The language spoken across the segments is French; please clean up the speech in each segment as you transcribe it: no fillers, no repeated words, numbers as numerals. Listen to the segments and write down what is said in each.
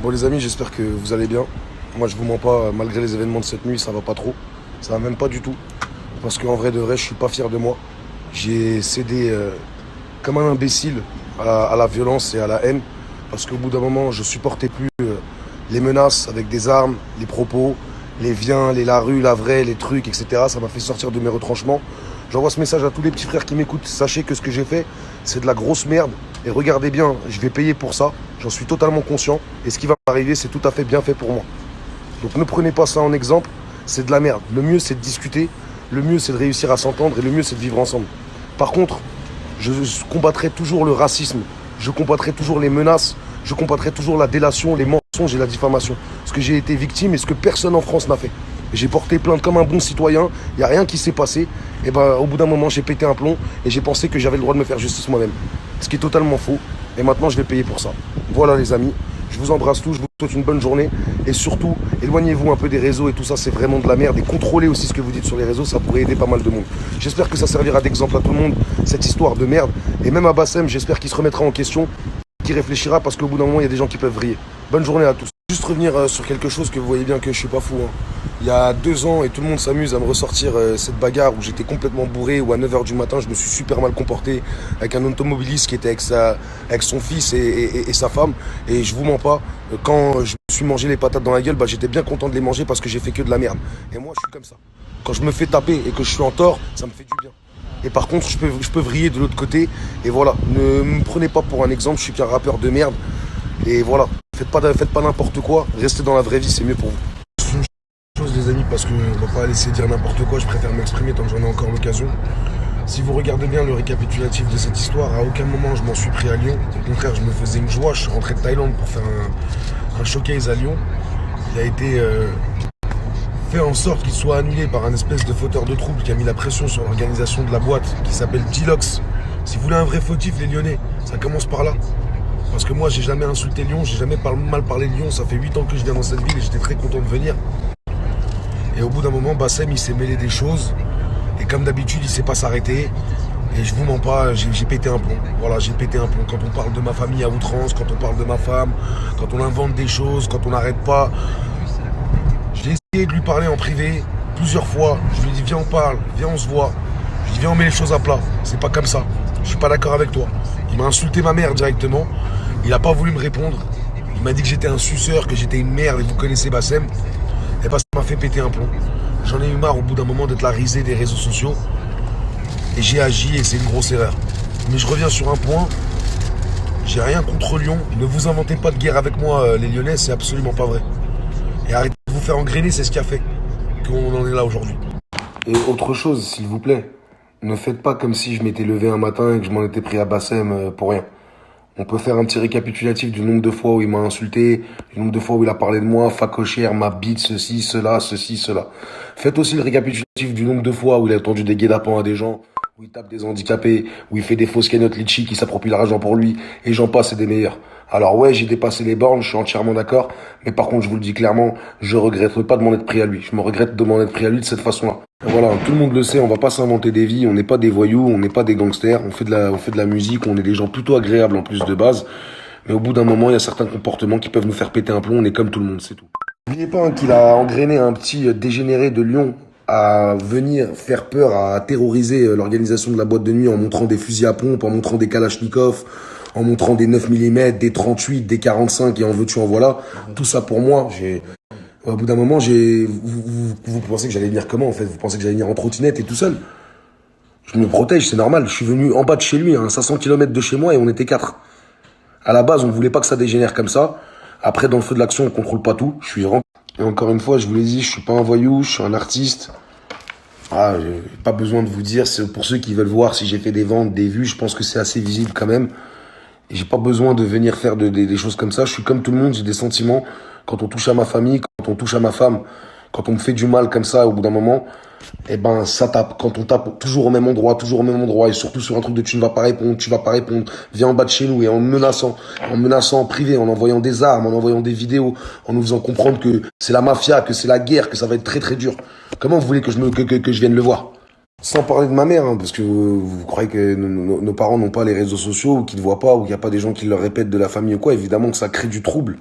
Bon les amis, j'espère que vous allez bien. Moi je vous mens pas, malgré les événements de cette nuit, ça va pas trop. Ça va même pas du tout. Parce qu'en vrai de vrai, je suis pas fier de moi. J'ai cédé comme un imbécile à la violence et à la haine. Parce qu'au bout d'un moment, je supportais plus les menaces avec des armes, les propos, les viens, les la rue, la vraie, les trucs, etc. Ça m'a fait sortir de mes retranchements. J'envoie ce message à tous les petits frères qui m'écoutent. Sachez que ce que j'ai fait, c'est de la grosse merde. Et regardez bien, je vais payer pour ça. J'en suis totalement conscient. Et ce qui va m'arriver, c'est tout à fait bien fait pour moi. Donc ne prenez pas ça en exemple. C'est de la merde. Le mieux, c'est de discuter. Le mieux, c'est de réussir à s'entendre. Et le mieux, c'est de vivre ensemble. Par contre, je combattrai toujours le racisme. Je combattrai toujours les menaces. Je combattrai toujours la délation, les mensonges et la diffamation. Ce que j'ai été victime et ce que personne en France n'a fait. J'ai porté plainte comme un bon citoyen, il n'y a rien qui s'est passé. Et ben, au bout d'un moment, j'ai pété un plomb et j'ai pensé que j'avais le droit de me faire justice moi-même. Ce qui est totalement faux. Et maintenant, je vais payer pour ça. Voilà les amis, je vous embrasse tous, je vous souhaite une bonne journée. Et surtout, éloignez-vous un peu des réseaux et tout ça, c'est vraiment de la merde. Et contrôlez aussi ce que vous dites sur les réseaux, ça pourrait aider pas mal de monde. J'espère que ça servira d'exemple à tout le monde, cette histoire de merde. Et même à Bassem, j'espère qu'il se remettra en question, qu'il réfléchira parce qu'au bout d'un moment, il y a des gens qui peuvent vriller. Bonne journée à tous. Juste revenir sur quelque chose que vous voyez bien que je suis pas fou. Il y a 2 ans, et tout le monde s'amuse à me ressortir cette bagarre où j'étais complètement bourré, où à 9 h du matin, je me suis super mal comporté avec un automobiliste qui était avec son fils et sa femme. Et je vous mens pas, quand je me suis mangé les patates dans la gueule, j'étais bien content de les manger parce que j'ai fait que de la merde. Et moi, je suis comme ça. Quand je me fais taper et que je suis en tort, ça me fait du bien. Et par contre, je peux vriller de l'autre côté. Et voilà, ne me prenez pas pour un exemple, je suis qu'un rappeur de merde. Et voilà, faites pas n'importe quoi, restez dans la vraie vie, c'est mieux pour vous. Les amis, parce que on va pas laisser dire n'importe quoi, je préfère m'exprimer tant que j'en ai encore l'occasion. Si vous regardez bien le récapitulatif de cette histoire, à aucun moment je m'en suis pris à Lyon. Au contraire, je me faisais une joie, je suis rentré de Thaïlande pour faire un showcase à Lyon. Il a été fait en sorte qu'il soit annulé par un espèce de fauteur de trouble qui a mis la pression sur l'organisation de la boîte, qui s'appelle Dilox. Si vous voulez un vrai fautif, les Lyonnais, ça commence par là. Parce que moi, j'ai jamais insulté Lyon, j'ai jamais mal parlé de Lyon, ça fait 8 ans que je viens dans cette ville et j'étais très content de venir. Et au bout d'un moment, Bassem, il s'est mêlé des choses. Et comme d'habitude, il sait pas s'arrêter. Et je vous mens pas, j'ai pété un plomb. Voilà, j'ai pété un plomb. Quand on parle de ma famille à outrance, quand on parle de ma femme, quand on invente des choses, quand on n'arrête pas. J'ai essayé de lui parler en privé plusieurs fois. Je lui ai dit, viens, on parle, viens, on se voit. Je lui ai dit, viens, on met les choses à plat. C'est pas comme ça. Je suis pas d'accord avec toi. Il m'a insulté ma mère directement. Il a pas voulu me répondre. Il m'a dit que j'étais un suceur, que j'étais une merde. Et vous connaissez Bassem. Et bah ça m'a fait péter un plomb. J'en ai eu marre au bout d'un moment d'être la risée des réseaux sociaux. Et j'ai agi et c'est une grosse erreur. Mais je reviens sur un point. J'ai rien contre Lyon. Ne vous inventez pas de guerre avec moi, les Lyonnais, c'est absolument pas vrai. Et arrêtez de vous faire engrainer, c'est ce qui a fait qu'on en est là aujourd'hui. Et autre chose, s'il vous plaît, ne faites pas comme si je m'étais levé un matin et que je m'en étais pris à Bassem pour rien. On peut faire un petit récapitulatif du nombre de fois où il m'a insulté, du nombre de fois où il a parlé de moi, facochère, ma bite, ceci, cela, ceci, cela. Faites aussi le récapitulatif du nombre de fois où il a tendu des guet-apens à des gens, où il tape des handicapés, où il fait des fausses cagnottes litchi qui s'approprient l'argent pour lui, et j'en passe et des meilleurs. Alors ouais, j'ai dépassé les bornes, je suis entièrement d'accord, mais par contre, je vous le dis clairement, je regrette pas de m'en être pris à lui. Je me regrette de m'en être pris à lui de cette façon-là. Et voilà, tout le monde le sait, on va pas s'inventer des vies, on n'est pas des voyous, on n'est pas des gangsters, on fait de la musique, on est des gens plutôt agréables en plus de base. Mais au bout d'un moment, il y a certains comportements qui peuvent nous faire péter un plomb, on est comme tout le monde, c'est tout. N'oubliez pas qu'il a engrainé un petit dégénéré de Lyon à venir faire peur, à terroriser l'organisation de la boîte de nuit en montrant des fusils à pompe, en montrant des kalachnikovs, en montrant des 9 mm, des 38, des 45 et en veux-tu en voilà. Tout ça pour moi, au bout d'un moment, vous pensez que j'allais venir comment en fait? Vous pensez que j'allais venir en trottinette et tout seul? Je me protège, c'est normal. Je suis venu en bas de chez lui, à 500 km de chez moi et on était 4. À la base, on voulait pas que ça dégénère comme ça. Après, dans le feu de l'action, on contrôle pas tout. Je suis rentré. Et encore une fois, je vous l'ai dit, je suis pas un voyou, je suis un artiste. Ah, j'ai pas besoin de vous dire, c'est pour ceux qui veulent voir si j'ai fait des ventes, des vues, je pense que c'est assez visible quand même. Et j'ai pas besoin de venir faire des choses comme ça. Je suis comme tout le monde, j'ai des sentiments. Quand on touche à ma famille, quand on touche à ma femme, quand on me fait du mal comme ça, au bout d'un moment, eh ben, ça tape. Quand on tape toujours au même endroit, et surtout sur un truc de tu ne vas pas répondre, viens en bas de chez nous, et en menaçant en privé, en envoyant des armes, en envoyant des vidéos, en nous faisant comprendre que c'est la mafia, que c'est la guerre, que ça va être très très dur. Comment vous voulez que je vienne le voir? Sans parler de ma mère, hein, parce que vous croyez que nos parents n'ont pas les réseaux sociaux, ou qu'ils ne voient pas, ou qu'il n'y a pas des gens qui leur répètent de la famille ou quoi. Évidemment que ça crée du trouble.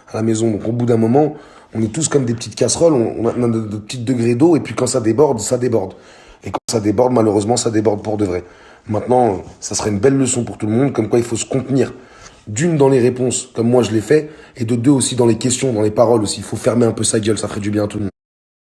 à la maison. Donc au bout d'un moment, on est tous comme des petites casseroles, on a de petits degrés d'eau, et puis quand ça déborde, ça déborde. Et quand ça déborde, malheureusement, ça déborde pour de vrai. Maintenant, ça serait une belle leçon pour tout le monde, comme quoi il faut se contenir. D'une, dans les réponses, comme moi je l'ai fait, et de deux aussi dans les questions, dans les paroles aussi. Il faut fermer un peu sa gueule, ça ferait du bien à tout le monde.